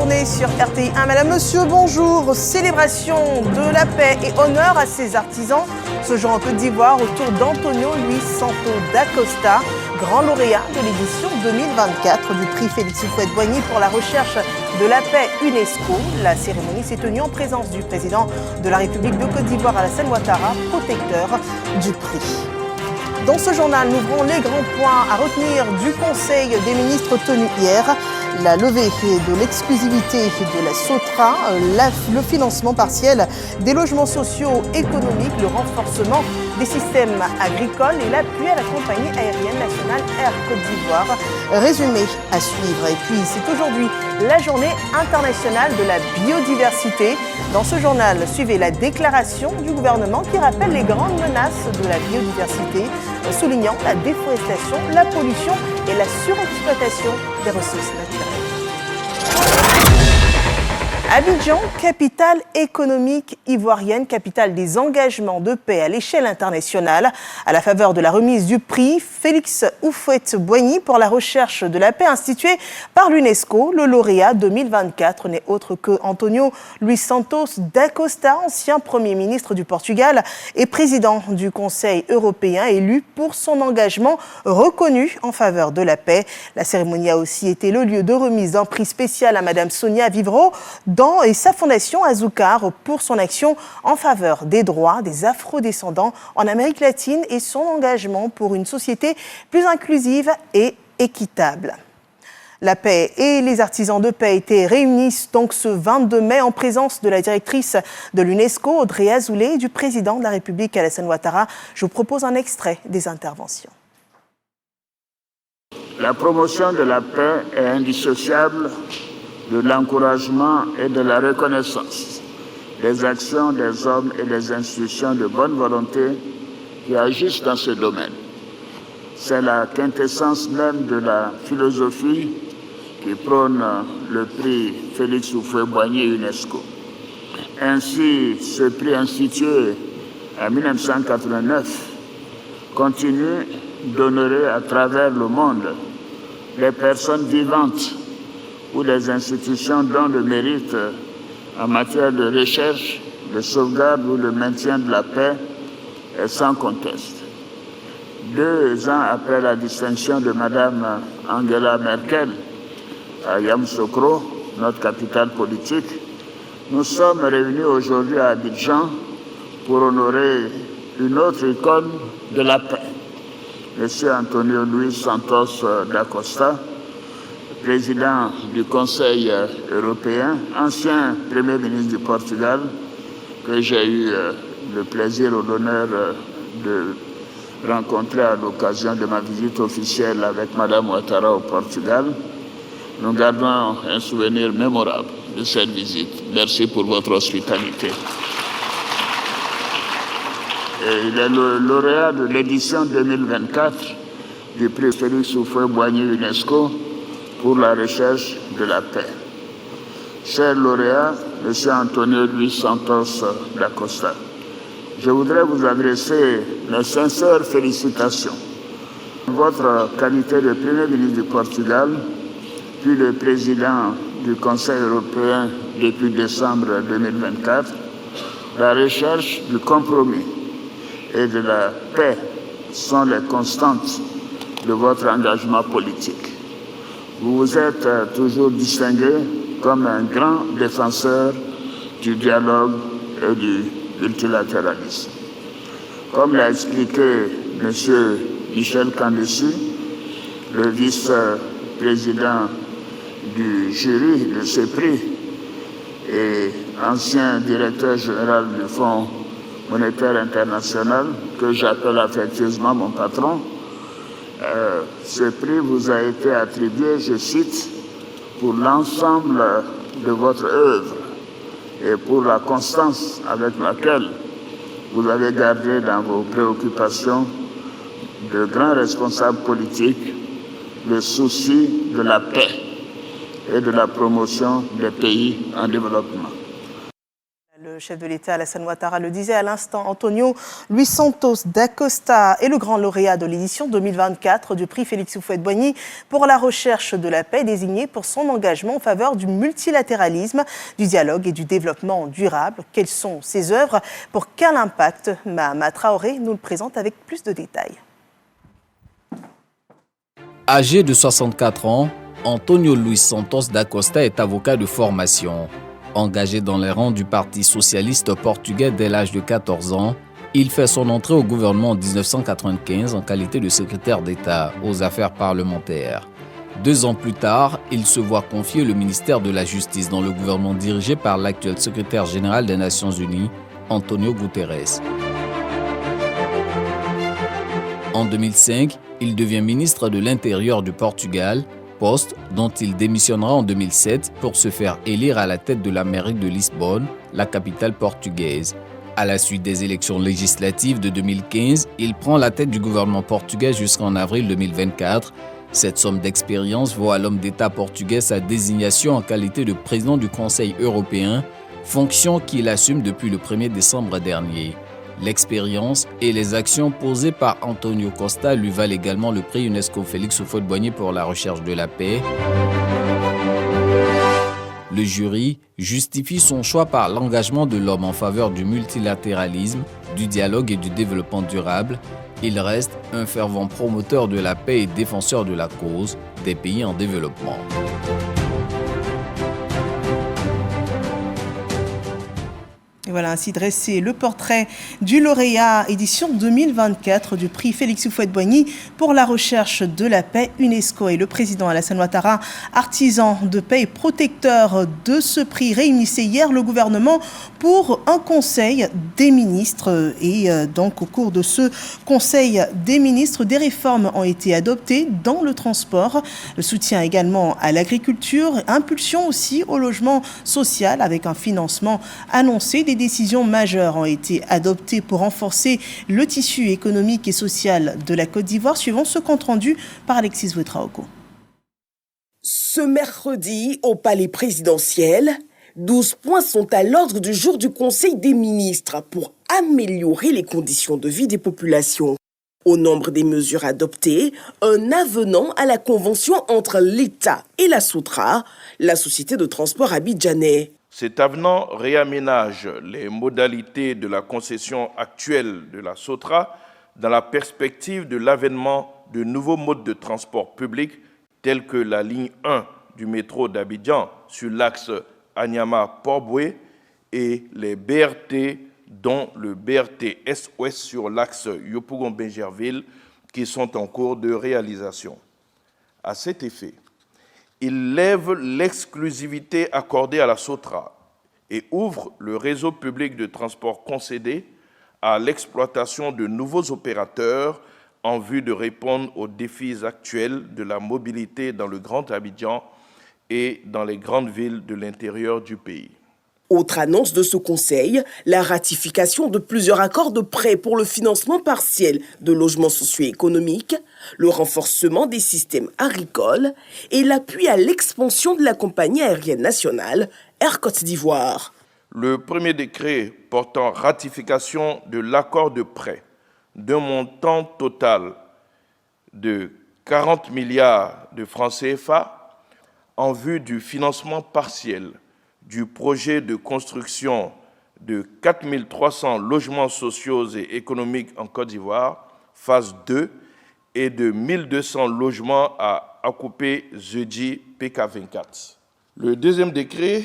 journée sur RTI1. Madame, monsieur, bonjour. Célébration de la paix et honneur à ses artisans. Ce jour en Côte d'Ivoire autour d'Antonio Luis Santos da Costa, grand lauréat de l'édition 2024 du prix Félix Houphouët-Boigny pour la recherche de la paix UNESCO. La cérémonie s'est tenue en présence du président de la République de Côte d'Ivoire, Alassane Ouattara, protecteur du prix. Dans ce journal, nous ouvrons les grands points à retenir du Conseil des ministres tenu hier. La levée de l'exclusivité de la SOTRA, le financement partiel des logements sociaux économiques, le renforcement des systèmes agricoles et l'appui à la compagnie aérienne nationale Air Côte d'Ivoire. Résumé à suivre. Et puis, c'est aujourd'hui la journée internationale de la biodiversité. Dans ce journal, suivez la déclaration du gouvernement qui rappelle les grandes menaces de la biodiversité, soulignant la déforestation, la pollution et la surexploitation des ressources naturelles. Abidjan, capitale économique ivoirienne, capitale des engagements de paix à l'échelle internationale, à la faveur de la remise du prix Félix Houphouët-Boigny pour la recherche de la paix institué par l'UNESCO. Le lauréat 2024 n'est autre que Antonio Luis Santos da Costa, ancien Premier ministre du Portugal et président du Conseil européen, élu pour son engagement reconnu en faveur de la paix. La cérémonie a aussi été le lieu de remise d'un prix spécial à Madame Sonia Vivreau et sa fondation Azucar pour son action en faveur des droits des afrodescendants en Amérique latine et son engagement pour une société plus inclusive et équitable. La paix et les artisans de paix étaient réunis donc ce 22 mai en présence de la directrice de l'UNESCO, Audrey Azoulay, et du président de la République, Alassane Ouattara. Je vous propose un extrait des interventions. La promotion de la paix est indissociable de l'encouragement et de la reconnaissance des actions des hommes et des institutions de bonne volonté qui agissent dans ce domaine. C'est la quintessence même de la philosophie qui prône le prix Félix Houphouët-Boigny UNESCO. Ainsi, ce prix institué en 1989 continue d'honorer à travers le monde les personnes vivantes ou les institutions dont le mérite en matière de recherche, de sauvegarde ou de maintien de la paix est sans conteste. 2 ans après la distinction de Mme Angela Merkel à Yamoussoukro, notre capitale politique, nous sommes réunis aujourd'hui à Abidjan pour honorer une autre icône de la paix, M. Antonio Luis Santos da Costa, président du Conseil européen, ancien Premier ministre du Portugal, que j'ai eu le plaisir ou l'honneur de rencontrer à l'occasion de ma visite officielle avec Mme Ouattara au Portugal. Nous gardons un souvenir mémorable de cette visite. Merci pour votre hospitalité. Et il est le lauréat de l'édition 2024 du prix Félix Houphouët-Boigny UNESCO pour la recherche de la paix. Cher lauréat, M. Antonio Luis Santos da Costa, je voudrais vous adresser mes sincères félicitations. Votre qualité de Premier ministre du Portugal, puis de président du Conseil européen depuis décembre 2024, la recherche du compromis et de la paix sont les constantes de votre engagement politique. Vous vous êtes toujours distingué comme un grand défenseur du dialogue et du multilatéralisme. Comme l'a expliqué M. Michel Kandessi, le vice-président du jury de ce prix et ancien directeur général du Fonds monétaire international, que j'appelle affectueusement mon patron, ce prix vous a été attribué, je cite, pour l'ensemble de votre œuvre et pour la constance avec laquelle vous avez gardé dans vos préoccupations de grands responsables politiques le souci de la paix et de la promotion des pays en développement. Le chef de l'État, Alassane Ouattara, le disait à l'instant. Antonio Luis Santos da Costa est le grand lauréat de l'édition 2024 du prix Félix Houphouët-Boigny pour la recherche de la paix, désigné pour son engagement en faveur du multilatéralisme, du dialogue et du développement durable. Quelles sont ses œuvres? Pour quel impact? Mahama Traoré nous le présente avec plus de détails. Âgé de 64 ans, Antonio Luis Santos da Costa est avocat de formation. Engagé dans les rangs du Parti socialiste portugais dès l'âge de 14 ans, il fait son entrée au gouvernement en 1995 en qualité de secrétaire d'État aux affaires parlementaires. 2 ans plus tard, il se voit confier le ministère de la Justice dans le gouvernement dirigé par l'actuel secrétaire général des Nations Unies, Antonio Guterres. En 2005, il devient ministre de l'Intérieur du Portugal, poste dont il démissionnera en 2007 pour se faire élire à la tête de la mairie de Lisbonne, la capitale portugaise. À la suite des élections législatives de 2015, il prend la tête du gouvernement portugais jusqu'en avril 2024. Cette somme d'expérience vaut à l'homme d'État portugais sa désignation en qualité de président du Conseil européen, fonction qu'il assume depuis le 1er décembre dernier. L'expérience et les actions posées par Antonio Costa lui valent également le prix UNESCO Félix Houphouët-Boigny pour la recherche de la paix. Le jury justifie son choix par l'engagement de l'homme en faveur du multilatéralisme, du dialogue et du développement durable. Il reste un fervent promoteur de la paix et défenseur de la cause des pays en développement. Et voilà ainsi dressé le portrait du lauréat édition 2024 du prix Félix Houphouët-Boigny pour la recherche de la paix UNESCO. Et le président Alassane Ouattara, artisan de paix et protecteur de ce prix, réunissait hier le gouvernement pour un conseil des ministres. Et donc au cours de ce conseil des ministres, des réformes ont été adoptées dans le transport, le soutien également à l'agriculture, impulsion aussi au logement social avec un financement annoncé. Des décisions majeures ont été adoptées pour renforcer le tissu économique et social de la Côte d'Ivoire. Suivant ce compte rendu par Alexis Ouetraogo. Ce mercredi, au palais présidentiel, 12 points sont à l'ordre du jour du Conseil des ministres pour améliorer les conditions de vie des populations. Au nombre des mesures adoptées, un avenant à la convention entre l'État et la SOTRA, la société de transport abidjanais. Cet avenant réaménage les modalités de la concession actuelle de la SOTRA dans la perspective de l'avènement de nouveaux modes de transport public tels que la ligne 1 du métro d'Abidjan sur l'axe Anyama-Port-Boué et les BRT, dont le BRT Est-Ouest sur l'axe Yopougon-Bingerville, qui sont en cours de réalisation. À cet effet, il lève l'exclusivité accordée à la SOTRA et ouvre le réseau public de transport concédé à l'exploitation de nouveaux opérateurs en vue de répondre aux défis actuels de la mobilité dans le Grand Abidjan et dans les grandes villes de l'intérieur du pays. Autre annonce de ce conseil, la ratification de plusieurs accords de prêt pour le financement partiel de logements socio-économiques, le renforcement des systèmes agricoles et l'appui à l'expansion de la compagnie aérienne nationale Air Côte d'Ivoire. Le premier décret portant ratification de l'accord de prêt d'un montant total de 40 milliards de francs CFA en vue du financement partiel du projet de construction de 4 300 logements sociaux et économiques en Côte d'Ivoire, phase 2, et de 1 200 logements à Akupé Zedji PK24. Le deuxième décret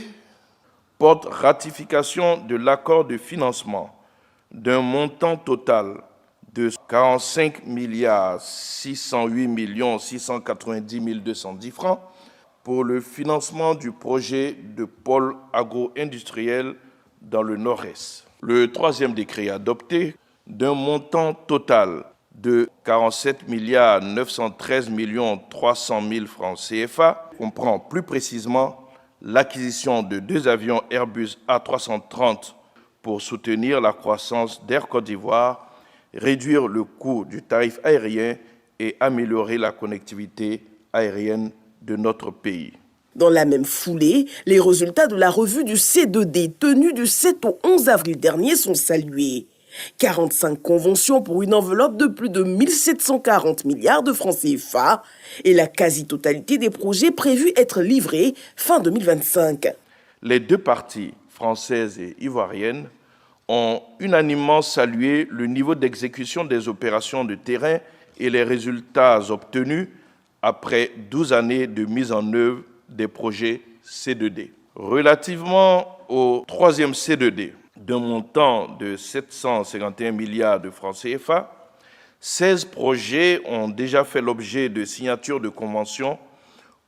porte ratification de l'accord de financement d'un montant total de 45 608 690 210 francs pour le financement du projet de pôle agro-industriel dans le Nord-Est. Le troisième décret adopté d'un montant total de 47 913 300 000 francs CFA comprend plus précisément l'acquisition de 2 avions Airbus A330 pour soutenir la croissance d'Air Côte d'Ivoire, réduire le coût du tarif aérien et améliorer la connectivité aérienne de notre pays. Dans la même foulée, les résultats de la revue du C2D tenue du 7 au 11 avril dernier sont salués. 45 conventions pour une enveloppe de plus de 1740 milliards de francs CFA et la quasi-totalité des projets prévus être livrés fin 2025. Les deux parties, françaises et ivoiriennes, ont unanimement salué le niveau d'exécution des opérations de terrain et les résultats obtenus après 12 années de mise en œuvre des projets C2D. Relativement au troisième C2D, d'un montant de 751 milliards de francs CFA, 16 projets ont déjà fait l'objet de signatures de conventions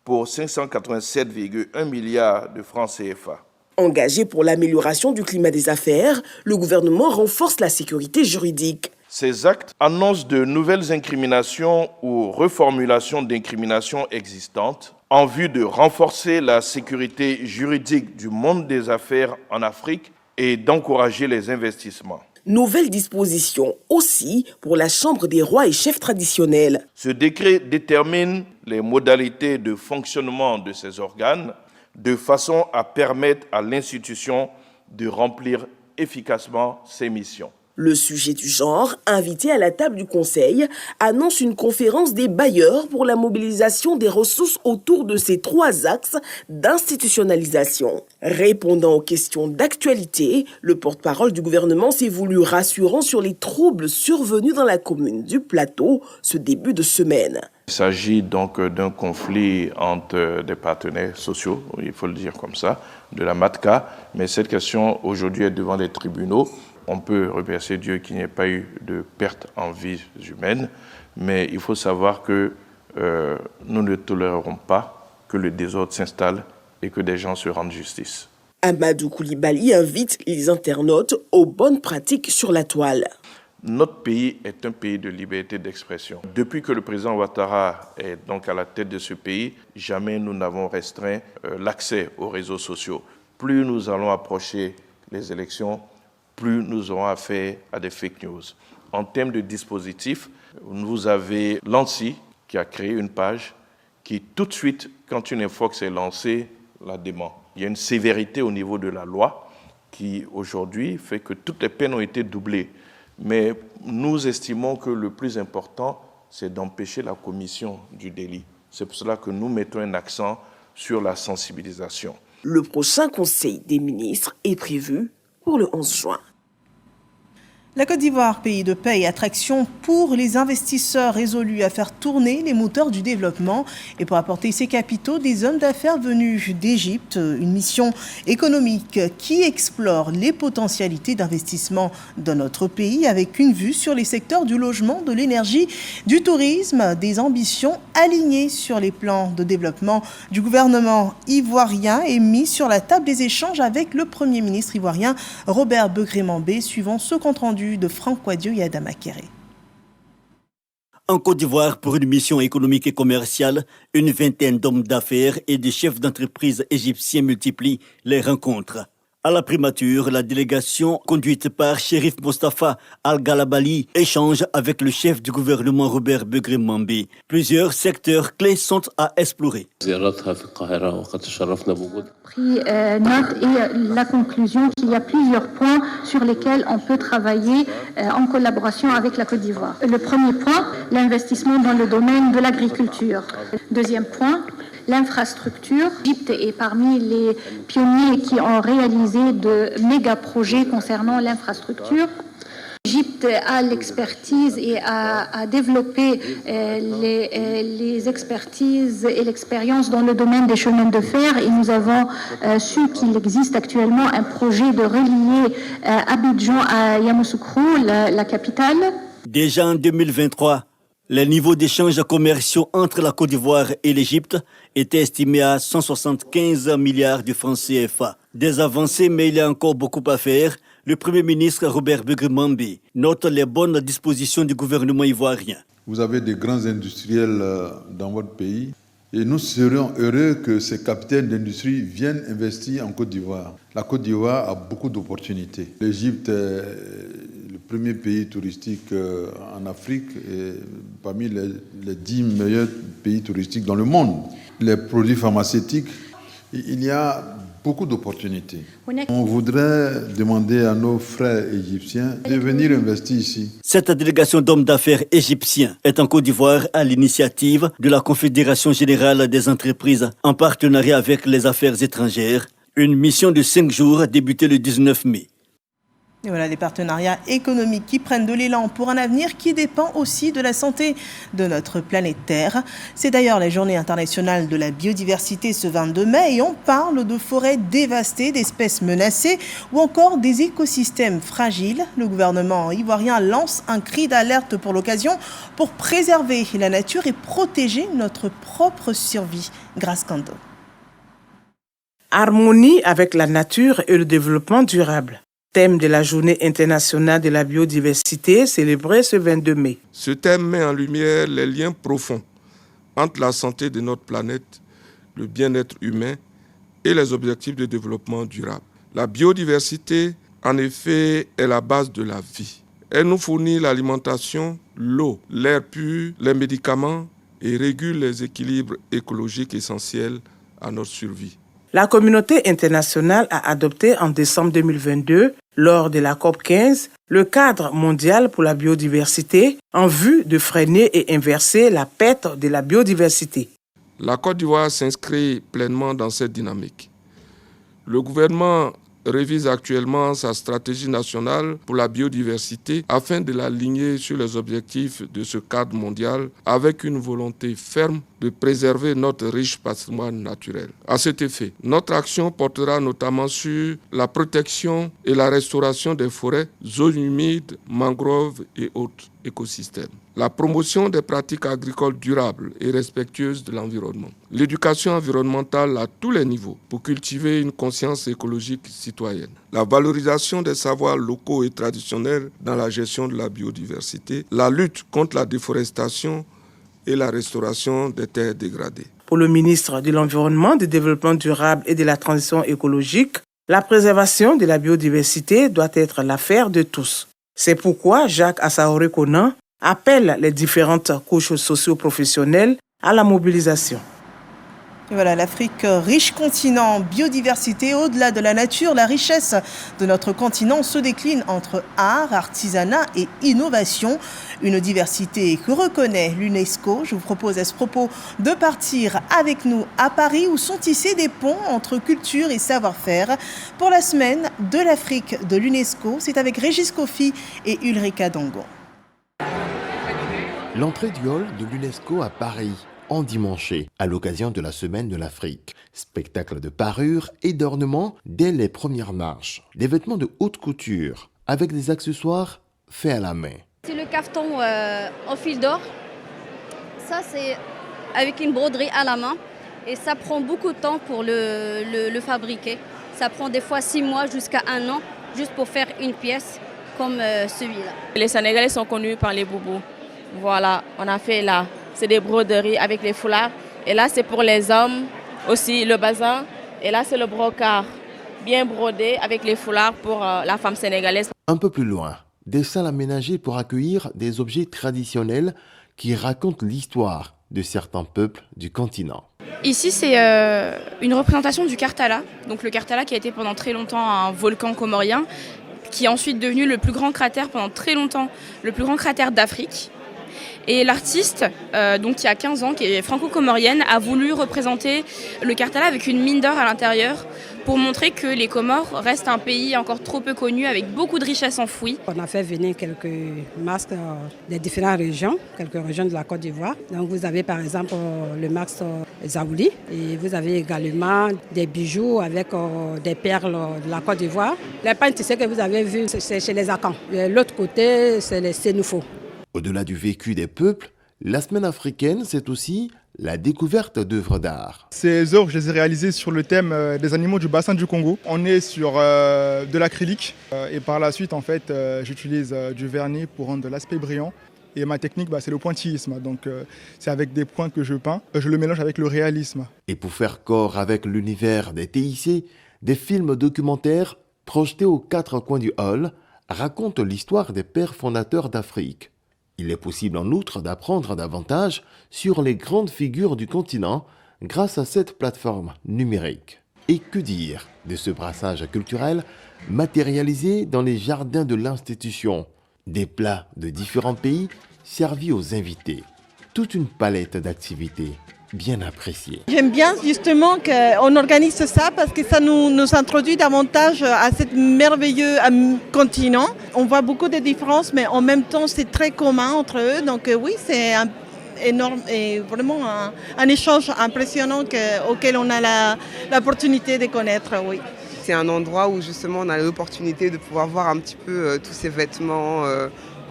pour 587,1 milliards de francs CFA. Engagé pour l'amélioration du climat des affaires, le gouvernement renforce la sécurité juridique. Ces actes annoncent de nouvelles incriminations ou reformulations d'incriminations existantes en vue de renforcer la sécurité juridique du monde des affaires en Afrique et d'encourager les investissements. Nouvelles dispositions aussi pour la Chambre des rois et chefs traditionnels. Ce décret détermine les modalités de fonctionnement de ces organes de façon à permettre à l'institution de remplir efficacement ses missions. Le sujet du genre, invité à la table du Conseil, annonce une conférence des bailleurs pour la mobilisation des ressources autour de ces 3 axes d'institutionnalisation. Répondant aux questions d'actualité, le porte-parole du gouvernement s'est voulu rassurant sur les troubles survenus dans la commune du Plateau ce début de semaine. Il s'agit donc d'un conflit entre des partenaires sociaux, il faut le dire comme ça, de la MATCA, mais cette question aujourd'hui est devant les tribunaux. On peut remercier Dieu qu'il n'y ait pas eu de perte en vies humaines, mais il faut savoir que nous ne tolérerons pas que le désordre s'installe et que des gens se rendent justice. Amadou Koulibaly invite les internautes aux bonnes pratiques sur la toile. Notre pays est un pays de liberté d'expression. Depuis que le président Ouattara est donc à la tête de ce pays, jamais nous n'avons restreint l'accès aux réseaux sociaux. Plus nous allons approcher les élections, plus nous aurons affaire à des fake news. En termes de dispositifs, vous avez l'ANSSI qui a créé une page qui, tout de suite, quand une infox est lancée, la dément. Il y a une sévérité au niveau de la loi qui, aujourd'hui, fait que toutes les peines ont été doublées. Mais nous estimons que le plus important, c'est d'empêcher la commission du délit. C'est pour cela que nous mettons un accent sur la sensibilisation. Le prochain Conseil des ministres est prévu pour le 11 juin. La Côte d'Ivoire, pays de paix et attraction pour les investisseurs résolus à faire tourner les moteurs du développement et pour apporter ses capitaux des hommes d'affaires venus d'Égypte. Une mission économique qui explore les potentialités d'investissement dans notre pays avec une vue sur les secteurs du logement, de l'énergie, du tourisme, des ambitions alignées sur les plans de développement du gouvernement ivoirien et mis sur la table des échanges avec le Premier ministre ivoirien Robert Begré-Mambé, suivant ce compte-rendu de Franck Quadieux et Adama Kéré. En Côte d'Ivoire, pour une mission économique et commerciale, une vingtaine d'hommes d'affaires et de chefs d'entreprise égyptiens multiplient les rencontres. À la primature, la délégation, conduite par Chérif Mostafa Al-Galabali, échange avec le chef du gouvernement Robert Begré-Mambé. Plusieurs secteurs clés sont à explorer. Pris note et la conclusion qu'il y a plusieurs points sur lesquels on peut travailler en collaboration avec la Côte d'Ivoire. Le premier point, l'investissement dans le domaine de l'agriculture. Deuxième point, l'infrastructure. L'Égypte est parmi les pionniers qui ont réalisé de méga projets concernant l'infrastructure. L'Égypte a l'expertise et a développé les expertises et l'expérience dans le domaine des chemins de fer et nous avons su qu'il existe actuellement un projet de relier Abidjan à Yamoussoukro, la capitale. Déjà en 2023, les niveaux d'échanges commerciaux entre la Côte d'Ivoire et l'Égypte étaient estimés à 175 milliards de francs CFA. Des avancées, mais il y a encore beaucoup à faire. Le Premier ministre Robert Begré-Mambé note les bonnes dispositions du gouvernement ivoirien. Vous avez des grands industriels dans votre pays et nous serions heureux que ces capitaines d'industrie viennent investir en Côte d'Ivoire. La Côte d'Ivoire a beaucoup d'opportunités. L'Égypte est le premier pays touristique en Afrique et parmi les 10 meilleurs pays touristiques dans le monde. Les produits pharmaceutiques Il y a beaucoup d'opportunités. On voudrait demander à nos frères égyptiens de venir investir ici. Cette délégation d'hommes d'affaires égyptiens est en Côte d'Ivoire à l'initiative de la Confédération générale des entreprises en partenariat avec les affaires étrangères. Une mission de 5 jours débutée le 19 mai. Et voilà des partenariats économiques qui prennent de l'élan pour un avenir qui dépend aussi de la santé de notre planète Terre. C'est d'ailleurs la journée internationale de la biodiversité ce 22 mai et on parle de forêts dévastées, d'espèces menacées ou encore des écosystèmes fragiles. Le gouvernement ivoirien lance un cri d'alerte pour l'occasion pour préserver la nature et protéger notre propre survie. Grâce Kando. Harmonie avec la nature et le développement durable. Thème de la Journée internationale de la biodiversité célébrée ce 22 mai. Ce thème met en lumière les liens profonds entre la santé de notre planète, le bien-être humain et les objectifs de développement durable. La biodiversité, en effet, est la base de la vie. Elle nous fournit l'alimentation, l'eau, l'air pur, les médicaments et régule les équilibres écologiques essentiels à notre survie. La communauté internationale a adopté en décembre 2022, lors de la COP15, le cadre mondial pour la biodiversité en vue de freiner et inverser la perte de la biodiversité. La Côte d'Ivoire s'inscrit pleinement dans cette dynamique. Le gouvernement révise actuellement sa stratégie nationale pour la biodiversité afin de l'aligner sur les objectifs de ce cadre mondial avec une volonté ferme de préserver notre riche patrimoine naturel. À cet effet, notre action portera notamment sur la protection et la restauration des forêts, zones humides, mangroves et autres écosystèmes. La promotion des pratiques agricoles durables et respectueuses de l'environnement. L'éducation environnementale à tous les niveaux pour cultiver une conscience écologique citoyenne. La valorisation des savoirs locaux et traditionnels dans la gestion de la biodiversité. La lutte contre la déforestation et la restauration des terres dégradées. Pour le ministre de l'Environnement, du Développement durable et de la Transition écologique, la préservation de la biodiversité doit être l'affaire de tous. C'est pourquoi Jacques Assaoré Conan appelle les différentes couches socio-professionnelles à la mobilisation. Et voilà, l'Afrique, riche continent, biodiversité, au-delà de la nature, la richesse de notre continent se décline entre art, artisanat et innovation. Une diversité que reconnaît l'UNESCO. Je vous propose à ce propos de partir avec nous à Paris où sont tissés des ponts entre culture et savoir-faire. Pour la semaine de l'Afrique de l'UNESCO, c'est avec Régis Kofi et Ulrika Dongo. L'entrée du hall de l'UNESCO à Paris, endimanché, à l'occasion de la Semaine de l'Afrique. Spectacle de parures et d'ornements dès les premières marches. Des vêtements de haute couture, avec des accessoires faits à la main. C'est le cafeton en fil d'or. Ça, c'est avec une broderie à la main. Et ça prend beaucoup de temps pour le fabriquer. Ça prend des fois 6 mois jusqu'à 1 an, juste pour faire une pièce comme celui-là. Les Sénégalais sont connus par les boubous. Voilà, on a fait là. C'est des broderies avec les foulards. Et là, c'est pour les hommes aussi, le bazin. Et là, c'est le brocart, bien brodé avec les foulards pour la femme sénégalaise. Un peu plus loin, des salles aménagées pour accueillir des objets traditionnels qui racontent l'histoire de certains peuples du continent. Ici, c'est une représentation du Karthala. Donc le Karthala qui a été pendant très longtemps un volcan comorien, qui est ensuite devenu le plus grand cratère pendant très longtemps, le plus grand cratère d'Afrique. Et l'artiste, donc qui a 15 ans, qui est franco-comorienne, a voulu représenter le Karthala avec une mine d'or à l'intérieur pour montrer que les Comores restent un pays encore trop peu connu avec beaucoup de richesses enfouies. On a fait venir quelques masques des différentes régions, quelques régions de la Côte d'Ivoire. Donc vous avez par exemple le masque Zaouli et vous avez également des bijoux avec des perles de la Côte d'Ivoire. Les peintres que vous avez vus, c'est chez les Akans. L'autre côté, c'est les Sénoufos. Au-delà du vécu des peuples, la semaine africaine, c'est aussi la découverte d'œuvres d'art. Ces œuvres, je les ai réalisées sur le thème des animaux du bassin du Congo. On est sur de l'acrylique et par la suite, en fait, j'utilise du vernis pour rendre de l'aspect brillant. Et ma technique, c'est le pointillisme. Donc, c'est avec des points que je peins. Je le mélange avec le réalisme. Et pour faire corps avec l'univers des TIC, des films documentaires projetés aux 4 coins du hall racontent l'histoire des pères fondateurs d'Afrique. Il est possible en outre d'apprendre davantage sur les grandes figures du continent grâce à cette plateforme numérique. Et que dire de ce brassage culturel matérialisé dans les jardins de l'institution? Des plats de différents pays servis aux invités. Toute une palette d'activités bien appréciées. J'aime bien justement qu'on organise ça parce que ça nous introduit davantage à ce merveilleux continent. On voit beaucoup de différences, mais en même temps c'est très commun entre eux. Donc oui, c'est énorme et vraiment un échange impressionnant auquel on a l'opportunité de connaître. Oui. C'est un endroit où justement on a l'opportunité de pouvoir voir un petit peu tous ces vêtements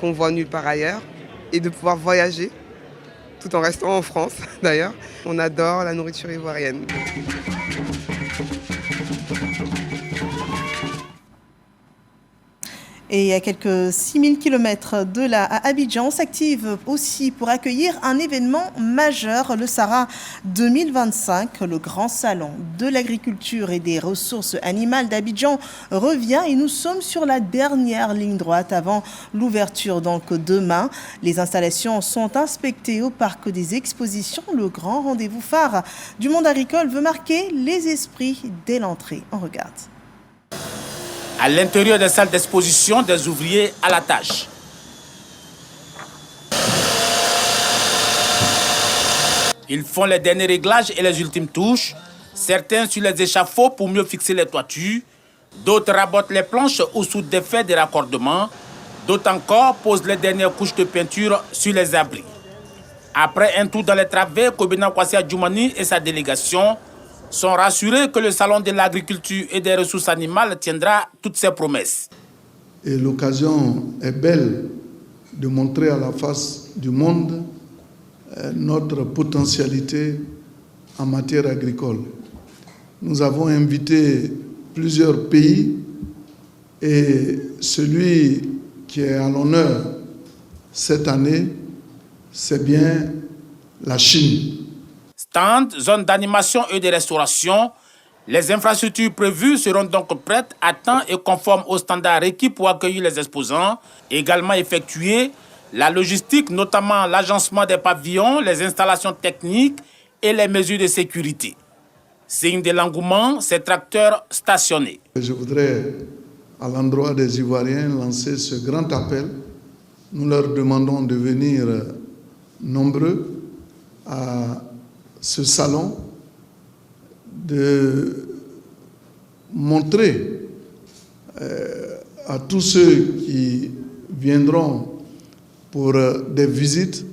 qu'on voit nulle part ailleurs et de pouvoir voyager tout en restant en France d'ailleurs. On adore la nourriture ivoirienne. Et à quelques 6000 km de là, à Abidjan, on s'active aussi pour accueillir un événement majeur, le SARA 2025. Le grand salon de l'agriculture et des ressources animales d'Abidjan revient et nous sommes sur la dernière ligne droite avant l'ouverture. Donc demain, les installations sont inspectées au parc des expositions. Le grand rendez-vous phare du monde agricole veut marquer les esprits dès l'entrée. On regarde. À l'intérieur des salles d'exposition, des ouvriers à la tâche. Ils font les derniers réglages et les ultimes touches. Certains sur les échafauds pour mieux fixer les toitures. D'autres rabotent les planches ou soudent des fers de raccordement. D'autres encore posent les dernières couches de peinture sur les abris. Après un tour dans les travées, Kobina Kwasi Adjoumani et sa délégation sont rassurés que le salon de l'agriculture et des ressources animales tiendra toutes ses promesses. Et l'occasion est belle de montrer à la face du monde notre potentialité en matière agricole. Nous avons invité plusieurs pays et celui qui est à l'honneur cette année, c'est bien la Chine. Stand, zone d'animation et de restauration, les infrastructures prévues seront donc prêtes à temps et conformes aux standards requis pour accueillir les exposants. Également effectuer la logistique, notamment l'agencement des pavillons, les installations techniques et les mesures de sécurité. Signe de l'engouement, ces tracteurs stationnés. Je voudrais, à l'endroit des Ivoiriens, lancer ce grand appel. Nous leur demandons de venir nombreux à ce salon, de montrer à tous ceux qui viendront pour des visites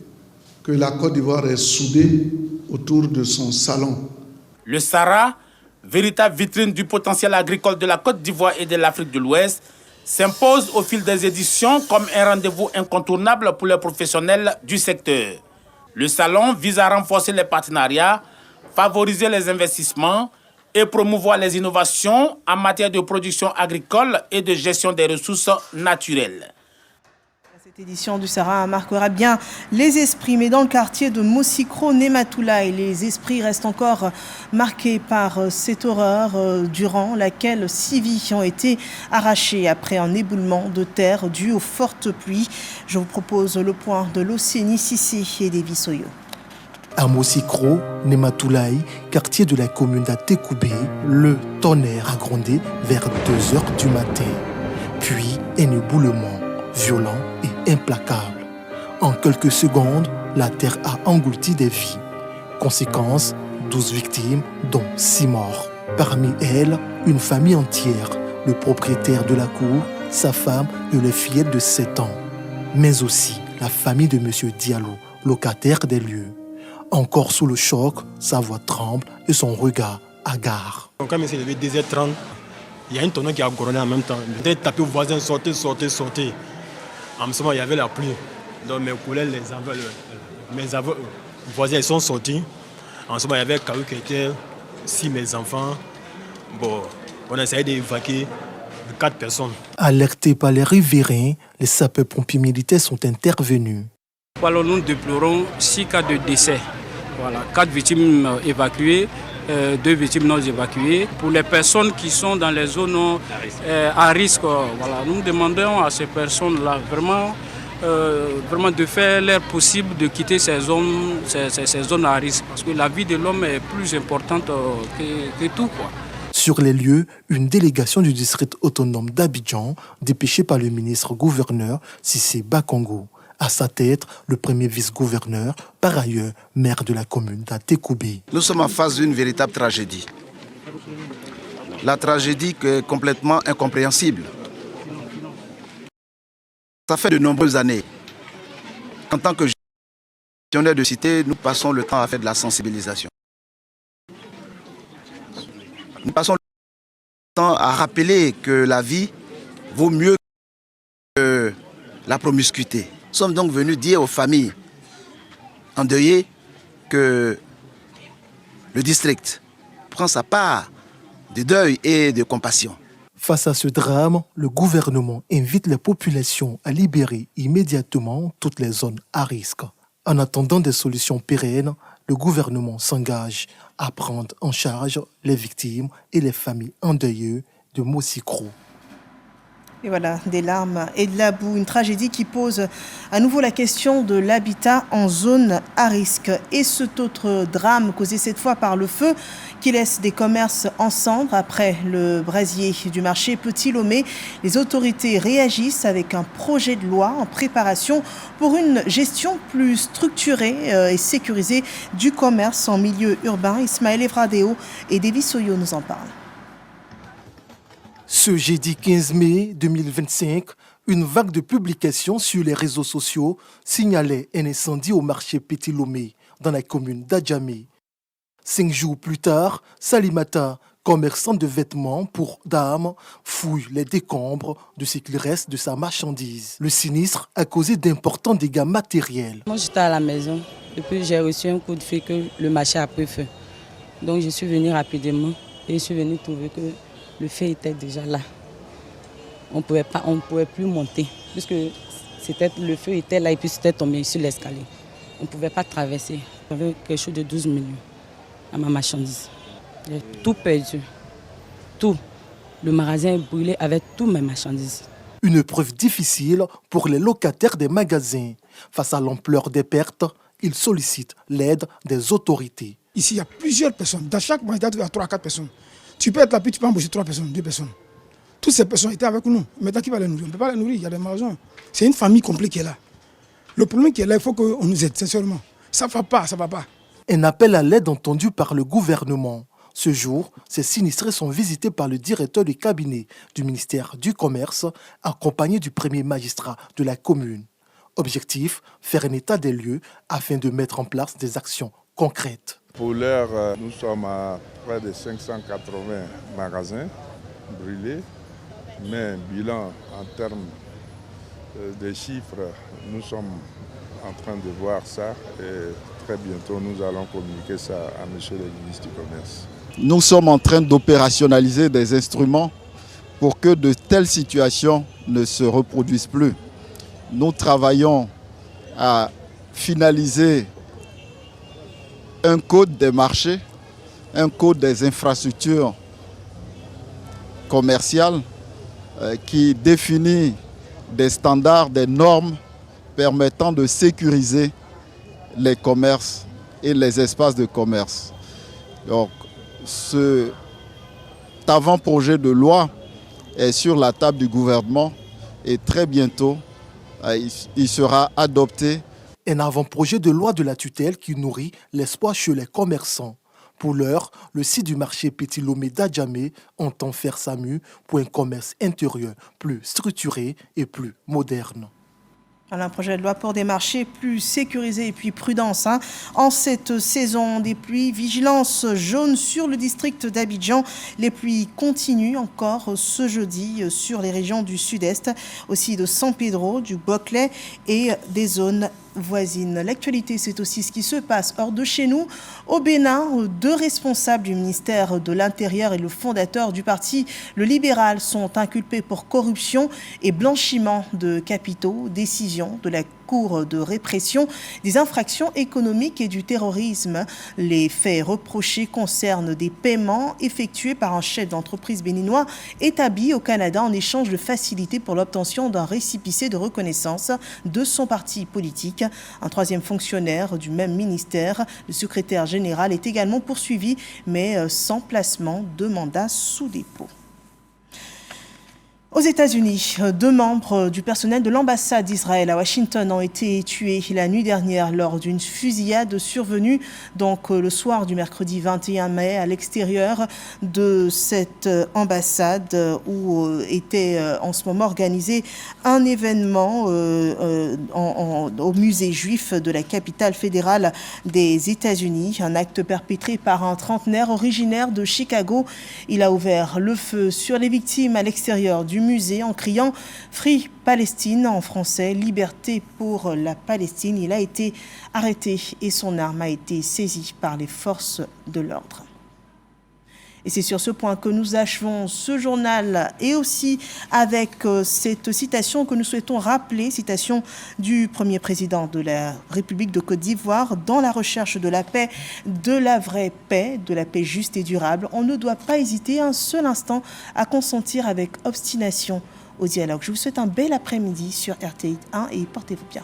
que la Côte d'Ivoire est soudée autour de son salon. Le SARA, véritable vitrine du potentiel agricole de la Côte d'Ivoire et de l'Afrique de l'Ouest, s'impose au fil des éditions comme un rendez-vous incontournable pour les professionnels du secteur. Le salon vise à renforcer les partenariats, favoriser les investissements et promouvoir les innovations en matière de production agricole et de gestion des ressources naturelles. Cette édition du SARA marquera bien les esprits, mais dans le quartier de Mosikro, Nematoulaye, les esprits restent encore marqués par cette horreur durant laquelle 6 vies ont été arrachées après un éboulement de terre dû aux fortes pluies. Je vous propose le point de l'Océanie Sissé et Davy Soyo. À Mosikro, Nematoulaye, quartier de la commune d'Atekoubé, le tonnerre a grondé vers 2 heures du matin. Puis un éboulement violent et implacable. En quelques secondes, la terre a englouti des vies. Conséquence, 12 victimes, dont 6 morts. Parmi elles, une famille entière, le propriétaire de la cour, sa femme et les fillettes de 7 ans. Mais aussi la famille de M. Diallo, locataire des lieux. Encore sous le choc, sa voix tremble et son regard hagard. Quand il s'est levé 2h30, il y a un tonneau qui a grondé en même temps. Il a tapé aux voisins, sortez. En ce moment, il y avait la pluie. Donc mes collègues, mes voisins, ils sont sortis. En ce moment, il y avait Kaou qui était 6 mes enfants. Bon, on a essayé d'évacuer 4 personnes. Alertés par les riverains, les sapeurs-pompiers militaires sont intervenus. Alors, nous déplorons 6 cas de décès. Voilà, 4 victimes évacuées, 2 victimes non évacuées. Pour les personnes qui sont dans les zones à risque, voilà, nous demandons à ces personnes-là vraiment de faire l'air possible de quitter ces zones à risque. Parce que la vie de l'homme est plus importante que tout, quoi. Sur les lieux, une délégation du district autonome d'Abidjan, dépêchée par le ministre-gouverneur Cissé Bakongo. À sa tête, le premier vice-gouverneur, par ailleurs maire de la commune d'Atekoubé. Nous sommes en face d'une véritable tragédie. La tragédie est complètement incompréhensible. Ça fait de nombreuses années. En tant que gestionnaire de cité, nous passons le temps à faire de la sensibilisation. Nous passons le temps à rappeler que la vie vaut mieux que la promiscuité. Nous sommes donc venus dire aux familles endeuillées que le district prend sa part de deuil et de compassion. Face à ce drame, le gouvernement invite les populations à libérer immédiatement toutes les zones à risque. En attendant des solutions pérennes, le gouvernement s'engage à prendre en charge les victimes et les familles endeuillées de Moussi-Krou. Et voilà, des larmes et de la boue, une tragédie qui pose à nouveau la question de l'habitat en zone à risque. Et cet autre drame causé cette fois par le feu qui laisse des commerces en cendres après le brasier du marché Petit Lomé. Les autorités réagissent avec un projet de loi en préparation pour une gestion plus structurée et sécurisée du commerce en milieu urbain. Ismaël Evradeo et David Soyo nous en parlent. Ce jeudi 15 mai 2025, une vague de publications sur les réseaux sociaux signalait un incendie au marché Petit Lomé, dans la commune d'Adjamé. 5 jours plus tard, Salimata, commerçant de vêtements pour dames, fouille les décombres de ce qu'il reste de sa marchandise. Le sinistre a causé d'importants dégâts matériels. Moi, j'étais à la maison et puis j'ai reçu un coup de fil que le marché a pris feu. Donc, je suis venue rapidement et je suis venue trouver que le feu était déjà là. On ne pouvait plus monter, puisque le feu était là et puis c'était tombé sur l'escalier. On ne pouvait pas traverser. J'avais quelque chose de 12 millions à ma marchandise. J'ai tout perdu. Tout. Le magasin est brûlé avec toutes mes marchandises. Une épreuve difficile pour les locataires des magasins. Face à l'ampleur des pertes, ils sollicitent l'aide des autorités. Ici, il y a plusieurs personnes. Dans chaque magasin, il y a 3 à 4 personnes. Tu peux être là, puis tu peux embaucher 3 personnes, 2 personnes. Toutes ces personnes étaient avec nous. Maintenant, qui va les nourrir? On ne peut pas les nourrir, il y a des magasins. C'est une famille complète qui est là. Le problème qui est là, il faut qu'on nous aide, sincèrement. Ça ne va pas, ça ne va pas. Un appel à l'aide entendu par le gouvernement. Ce jour, ces sinistrés sont visités par le directeur du cabinet du ministère du Commerce, accompagné du premier magistrat de la commune. Objectif, faire un état des lieux afin de mettre en place des actions concrètes. Pour l'heure, nous sommes à près de 580 magasins brûlés, mais bilan en termes de chiffres, nous sommes en train de voir ça et très bientôt nous allons communiquer ça à M. le ministre du Commerce. Nous sommes en train d'opérationnaliser des instruments pour que de telles situations ne se reproduisent plus. Nous travaillons à finaliser un code des marchés, un code des infrastructures commerciales qui définit des standards, des normes permettant de sécuriser les commerces et les espaces de commerce. Donc, cet avant-projet de loi est sur la table du gouvernement et très bientôt, il sera adopté. Un avant-projet de loi de la tutelle qui nourrit l'espoir chez les commerçants. Pour l'heure, le site du marché Petit Lomé d'Adjamé entend faire sa mue pour un commerce intérieur plus structuré et plus moderne. Un projet de loi pour des marchés plus sécurisés et puis prudence. En cette saison des pluies, vigilance jaune sur le district d'Abidjan. Les pluies continuent encore ce jeudi sur les régions du sud-est, aussi de San Pedro, du Boclé et des zones voisines. L'actualité, c'est aussi ce qui se passe hors de chez nous. Au Bénin, 2 responsables du ministère de l'Intérieur et le fondateur du parti, le libéral, sont inculpés pour corruption et blanchiment de capitaux. Décision de la parcours de répression des infractions économiques et du terrorisme. Les faits reprochés concernent des paiements effectués par un chef d'entreprise béninois établi au Canada en échange de facilités pour l'obtention d'un récépissé de reconnaissance de son parti politique. Un troisième fonctionnaire du même ministère, le secrétaire général, est également poursuivi, mais sans placement de mandat sous dépôt. Aux États-Unis, 2 membres du personnel de l'ambassade d'Israël à Washington ont été tués la nuit dernière lors d'une fusillade survenue le soir du mercredi 21 mai à l'extérieur de cette ambassade où était en ce moment organisé un événement au musée juif de la capitale fédérale des États-Unis. Un acte perpétré par un trentenaire originaire de Chicago. Il a ouvert le feu sur les victimes à l'extérieur du musée en criant « Free Palestine » en français, « Liberté pour la Palestine ». Il a été arrêté et son arme a été saisie par les forces de l'ordre. Et c'est sur ce point que nous achevons ce journal et aussi avec cette citation que nous souhaitons rappeler, citation du premier président de la République de Côte d'Ivoire: dans la recherche de la paix, de la vraie paix, de la paix juste et durable, on ne doit pas hésiter un seul instant à consentir avec obstination au dialogue. Je vous souhaite un bel après-midi sur RTI 1 et portez-vous bien.